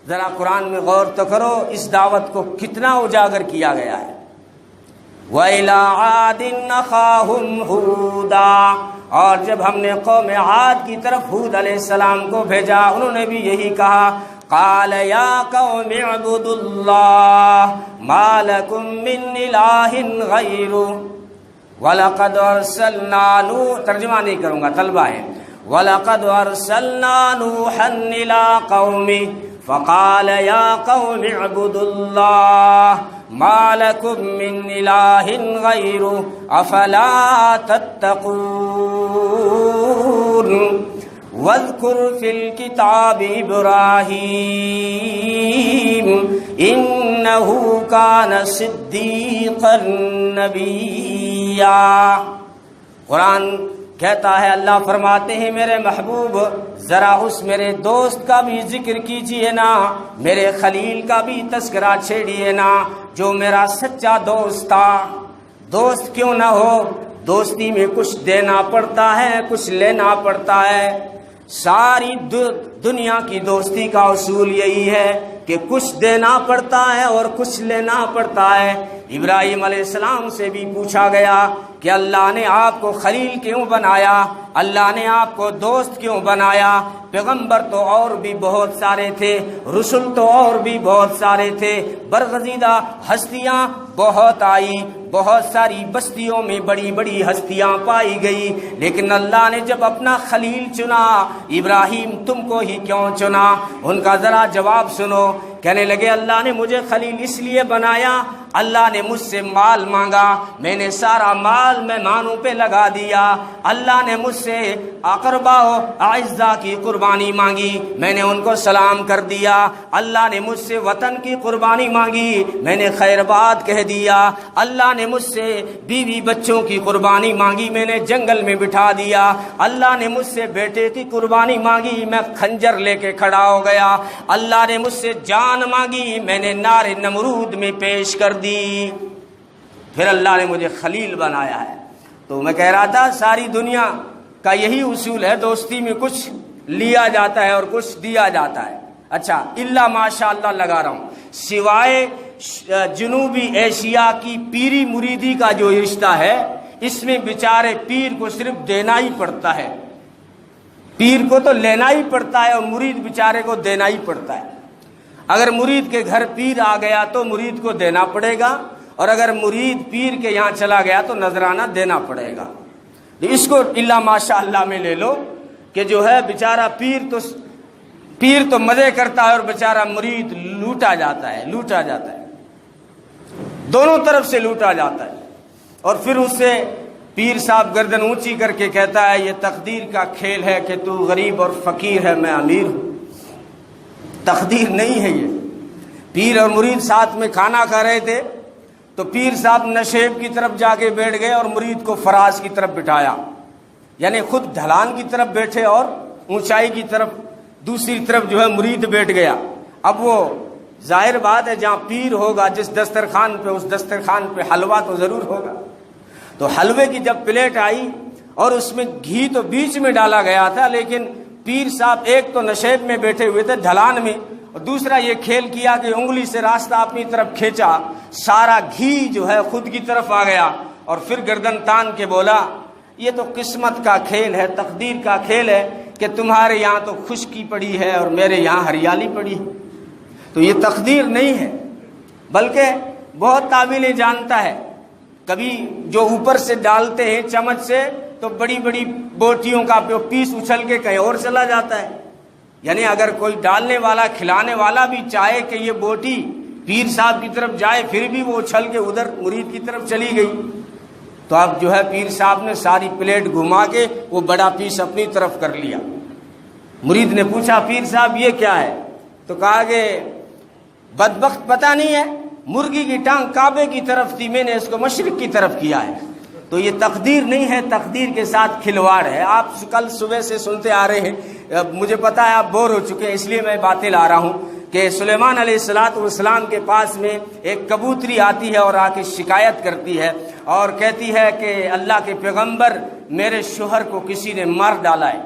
ذرا قرآن میں غور تو کرو، اس دعوت کو کتنا اجاگر کیا گیا ہے۔ وَإِلَىٰ عَادٍ أَخَاهُمْ هُودًا، اور جب ہم نے قوم عاد کی طرف ہود علیہ السلام کو بھیجا، انہوں نے بھی یہی کہا، قَالَ يَا قَوْمِ اعْبُدُوا اللَّهَ مَا لَكُم مِّنْ إِلَٰهٍ غَيْرُهُ وَلَقَدْ أَرْسَلْنَا نُوحًا، ترجمہ نہیں کروں گا، طلبہ ہے، وَلَقَدْ أَرْسَلْنَا نُوحًا إِلَىٰ قَوْمِهِ فَقَالَ يَا قَوْمِ اعْبُدُوا اللَّهَ مَا لَكُم مِّنْ إِلَٰهٍ غَيْرُهُ أَفَلَا تَتَّقُونَ وَاذْكُرْ فِي الْكِتَابِ إِبْرَاهِيمَ إِنَّهُ كَانَ صِدِّيقًا نَبِيًّا۔ قرآن کہتا ہے، اللہ فرماتے ہیں میرے محبوب ذرا اس میرے دوست کا بھی ذکر کیجئے نا، میرے خلیل کا بھی تذکرہ چھیڑیے نا، جو میرا سچا دوست تھا۔ دوست کیوں نہ ہو، دوستی میں کچھ دینا پڑتا ہے، کچھ لینا پڑتا ہے۔ ساری دنیا کی دوستی کا اصول یہی ہے کہ کچھ دینا پڑتا ہے اور کچھ لینا پڑتا ہے۔ ابراہیم علیہ السلام سے بھی پوچھا گیا کہ اللہ نے آپ کو خلیل کیوں بنایا، اللہ نے آپ کو دوست کیوں بنایا؟ پیغمبر تو اور بھی بہت سارے تھے، رسول تو اور بھی بہت سارے تھے، برگزیدہ ہستیاں بہت آئی، بہت ساری بستیوں میں بڑی بڑی ہستیاں پائی گئی، لیکن اللہ نے جب اپنا خلیل چنا، ابراہیم تم کو ہی کیوں چنا؟ ان کا ذرا جواب سنو۔ کہنے لگے اللہ نے مجھے خلیل اس لیے بنایا، اللہ نے مجھ سے مال مانگا، میں نے سارا مال مہمانوں پہ لگا دیا، اللہ نے مجھ سے اقربا و اعزا کی قربانی مانگی، میں نے ان کو سلام کر دیا، اللہ نے مجھ سے وطن کی قربانی مانگی، میں نے خیر بات کہہ دیا، اللہ نے مجھ سے بیوی بچوں کی قربانی مانگی، میں نے جنگل میں بٹھا دیا، اللہ نے مجھ سے بیٹے کی قربانی مانگی، میں خنجر لے کے کھڑا ہو گیا، اللہ نے مجھ سے جان مانگی، میں نے نار نمرود میں پیش کر دی، پھر اللہ نے مجھے خلیل بنایا ہے۔ تو میں کہہ رہا تھا ساری دنیا کا یہی اصول ہے، دوستی میں کچھ لیا جاتا ہے اور کچھ دیا جاتا ہے۔ اچھا، اللہ ماشاء اللہ لگا رہا ہوں، سوائے جنوبی ایشیا کی پیری مریدی کا جو رشتہ ہے، اس میں بیچارے پیر کو صرف دینا ہی پڑتا ہے، پیر کو تو لینا ہی پڑتا ہے اور مرید بیچارے کو دینا ہی پڑتا ہے۔ اگر مرید کے گھر پیر آ گیا تو مرید کو دینا پڑے گا، اور اگر مرید پیر کے یہاں چلا گیا تو نذرانہ دینا پڑے گا۔ اس کو اللہ ماشاء اللہ میں لے لو کہ جو ہے بیچارہ پیر تو مزے کرتا ہے اور بیچارہ مرید لوٹا جاتا ہے، دونوں طرف سے لوٹا جاتا ہے۔ اور پھر اس سے پیر صاحب گردن اونچی کر کے کہتا ہے یہ تقدیر کا کھیل ہے کہ تو غریب اور فقیر ہے، میں امیر ہوں۔ تقدیر نہیں ہے یہ۔ پیر اور مرید ساتھ میں کھانا کھا رہے تھے تو پیر صاحب نشیب کی طرف جا کے بیٹھ گئے اور مرید کو فراز کی طرف بٹھایا، یعنی خود ڈھلان کی طرف بیٹھے اور اونچائی کی طرف دوسری طرف جو ہے مرید بیٹھ گیا۔ اب وہ ظاہر بات ہے جہاں پیر ہوگا جس دسترخوان پہ، اس دسترخوان پہ حلوہ تو ضرور ہوگا۔ تو حلوے کی جب پلیٹ آئی اور اس میں گھی تو بیچ میں ڈالا گیا تھا، لیکن پیر صاحب ایک تو نشیب میں بیٹھے ہوئے تھے ڈھلان میں، اور دوسرا یہ کھیل کیا کہ انگلی سے راستہ اپنی طرف کھینچا، سارا گھی جو ہے خود کی طرف آ گیا، اور پھر گردن تان کے بولا یہ تو قسمت کا کھیل ہے، تقدیر کا کھیل ہے کہ تمہارے یہاں تو خشکی پڑی ہے اور میرے یہاں ہریالی پڑی ہے۔ تو یہ تقدیر نہیں ہے، بلکہ بہت تعویلیں جانتا ہے۔ کبھی جو اوپر سے ڈالتے ہیں چمچ سے تو بڑی بڑی بوٹیوں کا پیس اچھل کے کہیں اور چلا جاتا ہے، یعنی اگر کوئی ڈالنے والا کھلانے والا بھی چاہے کہ یہ بوٹی پیر صاحب کی طرف جائے پھر بھی وہ اچھل کے ادھر مرید کی طرف چلی گئی۔ تو اب جو ہے پیر صاحب نے ساری پلیٹ گھما کے وہ بڑا پیس اپنی طرف کر لیا۔ مرید نے پوچھا پیر صاحب یہ کیا ہے؟ تو کہا کہ بدبخت پتہ نہیں ہے، مرغی کی ٹانگ کعبے کی طرف تھی، میں نے اس کو مشرق کی طرف کیا ہے۔ تو یہ تقدیر نہیں ہے، تقدیر کے ساتھ کھلواڑ ہے۔ آپ کل صبح سے سنتے آ رہے ہیں، مجھے پتا ہے آپ بور ہو چکے ہیں، اس لیے میں باتیں لا رہا ہوں کہ سلیمان علیہ السلام کے پاس میں ایک کبوتری آتی ہے اور آ کے شکایت کرتی ہے اور کہتی ہے کہ اللہ کے پیغمبر، میرے شوہر کو کسی نے مار ڈالا ہے۔